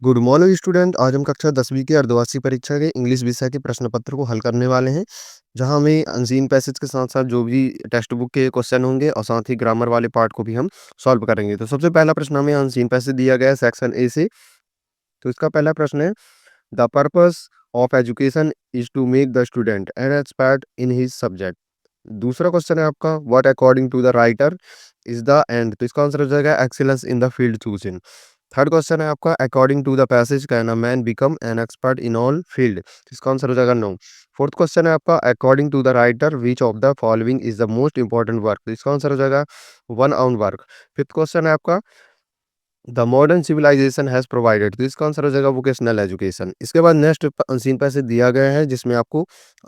Good morning student. आज हम कक्षा 10वीं की अर्धवार्षिक परीक्षा के इंग्लिश विषय के प्रश्न पत्र को हल करने वाले हैं, जहां हमें अनसीन पैसेज के साथ साथ जो भी टेक्स्ट बुक के क्वेश्चन होंगे और साथ ही ग्रामर वाले पार्ट को भी हम सॉल्व करेंगे। तो सबसे पहला प्रश्न हमें अनसीन पैसेज दिया गया है सेक्शन ए से। तो इसका पहला प्रश्न है, the purpose of education is to make the student an expert in his subject. दूसरा क्वेश्चन है आपका, what according to the writer is the end. तो इसका आंसर हो जाएगा excellence in the field chosen. Third question है आपका, according to the passage can a man become an expert in all field. इसका आंसर हो जाएगा नो। फोर्थ क्वेश्चन है आपका, according to the writer which of the following is the most important work. तो इसका answer हो जाएगा one on work. Fifth question है आपका, the modern civilization has provided. तो इसका आंसर हो जाएगा वोकेशनल एजुकेशन। इसके बाद नेक्स्ट सीन पैसे दिया गया है, जिसमें आपको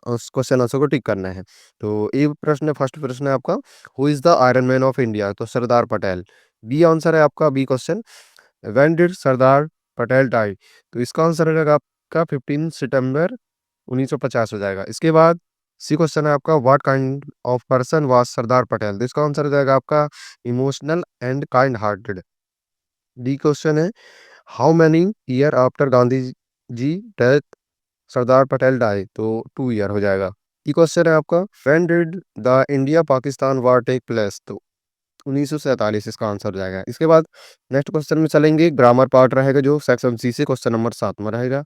उस क्वेश्चन आंसर को टिक करना है। तो ये प्रश्न फर्स्ट प्रश्न है आपका, who is the iron man of India. तो सरदार पटेल। बी आंसर है आपका, B question, when did Sardar Patel die. तो इसका आंसर हो जाएगा आपका 15 सितंबर 1950 हो जाएगा। इसके बाद सी क्वेश्चन है आपका, what kind of person was Sardar Patel. तो इसका आंसर हो जाएगा आपका emotional and kind hearted. D question है, how many year after Gandhi ji death Sardar Patel die. तो 2 ईयर हो जाएगा। ई क्वेश्चन है आपका, when did the India Pakistan war take place. तो 1947 इसका आंसर हो जाएगा। इसके बाद नेक्स्ट क्वेश्चन में चलेंगे, ग्रामर पार्ट रहेगा जो सेक्शन सी से क्वेश्चन नंबर 7 में रहेगा।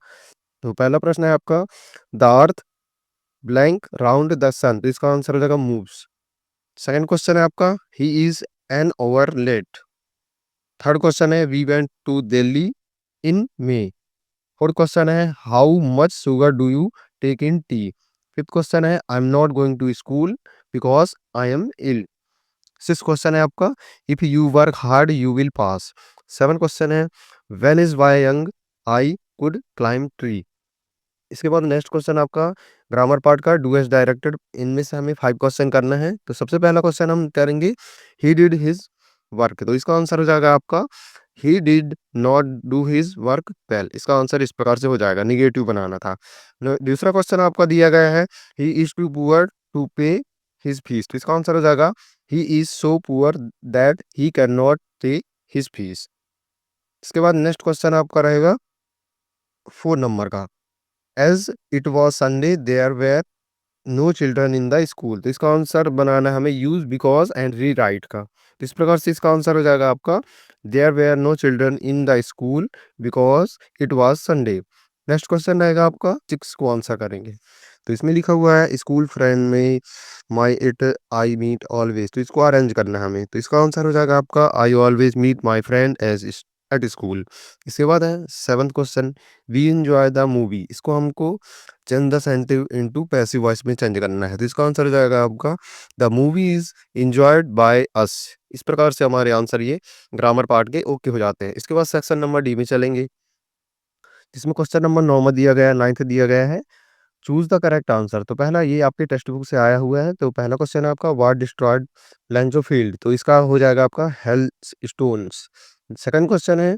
तो पहला प्रश्न है आपका, the earth blank round the sun. तो इसका आंसर हो जाएगा मूव्स। सेकंड क्वेश्चन है आपका, he is an over late. Third question है, we went to Delhi in May. Fourth question है, how much sugar do you take in tea. Fifth question है, I am not going to school because I am ill. Six question है आपका, if you work hard you will pass. Seven question है, when is why young I could climb tree. इसके बाद next question आपका grammar part का, do as directed. इनमें से हमें 5 क्वेश्चन करना है। तो सबसे पहला क्वेश्चन हम करेंगे, ही डिड हिज वर्क। तो इसका आंसर हो जाएगा आपका, he did not do his work well. इसका आंसर इस प्रकार से हो जाएगा, निगेटिव बनाना था। दूसरा क्वेश्चन आपका दिया गया है, he is too poor to pay his fees. तो इसका आंसर हो जाएगा, he is so poor that he can not pay his fees. इसके बाद नेक्स्ट क्वेश्चन आपका रहेगा 4 नंबर का, as it was Sunday there were no children in the school. तो इसका आंसर बनाना है हमें use because and rewrite का। तो इस प्रकार से इसका आंसर हो जाएगा आपका, there were no children in the school because it was Sunday. Next question रहेगा आपका 6 को आंसर करेंगे। तो इसमें लिखा हुआ है, स्कूल फ्रेंड में my it I meet always. तो इसको अरेंज करना है हमें। तो इसका आंसर हो जाएगा आपका, I always meet my friend as at school. इसके बाद है 7th question, we enjoy the movie. इसको हमको change the sentence into passive voice में चेंज करना है। तो इसका आंसर हो जाएगा आपका, the movie is enjoyed by us. इस प्रकार से हमारे आंसर ये ग्रामर पार्ट के ओके हो जाते हैं। इसके बाद सेक्शन नंबर डी में चलेंगे, जिसमें क्वेश्चन नंबर 9 में दिया गया है, 9th दिया गया है, चूज द करेक्ट आंसर। तो पहला ये आपके टेक्स्ट बुक से आया हुआ है। तो पहला क्वेश्चन है आपका, व्हाट डिस्ट्रॉयड लैंसोफील्ड। तो इसका हो जाएगा आपका हेल्थ स्टोन्स। सेकंड क्वेश्चन है,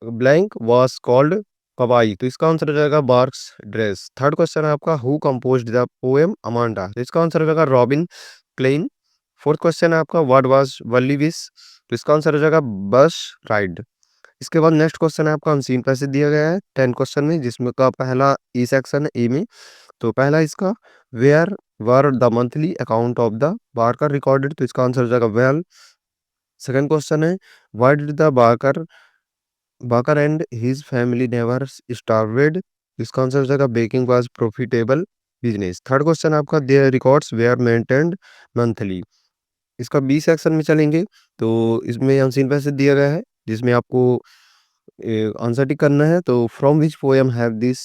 ब्लैंक वाज कॉल्ड कबाई। तो इसका आंसर हो जाएगा बार्क्स ड्रेस। थर्ड क्वेश्चन है आपका, who composed the poem Amanda. तो इसका आंसर हो जाएगा रॉबिन क्लेन। फोर्थ क्वेश्चन है आपका, व्हाट वाज वल्ली विश। तो इसका आंसर हो जाएगा बस राइड। इसके बाद नेक्स्ट क्वेश्चन है आपका, अनसीन पैसेज दिया गया है 10 क्वेश्चन में, जिसमें का पहला ई सेक्शन है, ए में। तो पहला इसका, where were the monthly account of the baker recorded. तो इसका आंसर हो जाएगा वेल। सेकंड क्वेश्चन है, why did the baker and his family never starved. इसका आंसर हो जाएगा, baking was profitable business. Third question आपका, their records were maintained monthly. इसका बी सेक्शन में चलेंगे। तो इसमें अनसीन पैसेज दिया गया है, जिसमें आपको आंसर टिक करना है। तो from which poem have this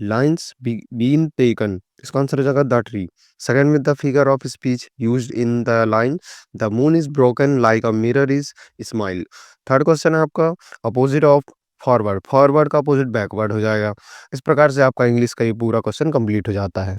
lines been taken. इसका आंसर हो जाएगा द ट्री। सेकंड में, the figure of speech used in the line the moon is broken like a mirror is smile. Third question है आपका, opposite of forward. Forward का अपोजिट backward हो जाएगा। इस प्रकार से आपका इंग्लिश का ये पूरा क्वेश्चन कंप्लीट हो जाता है।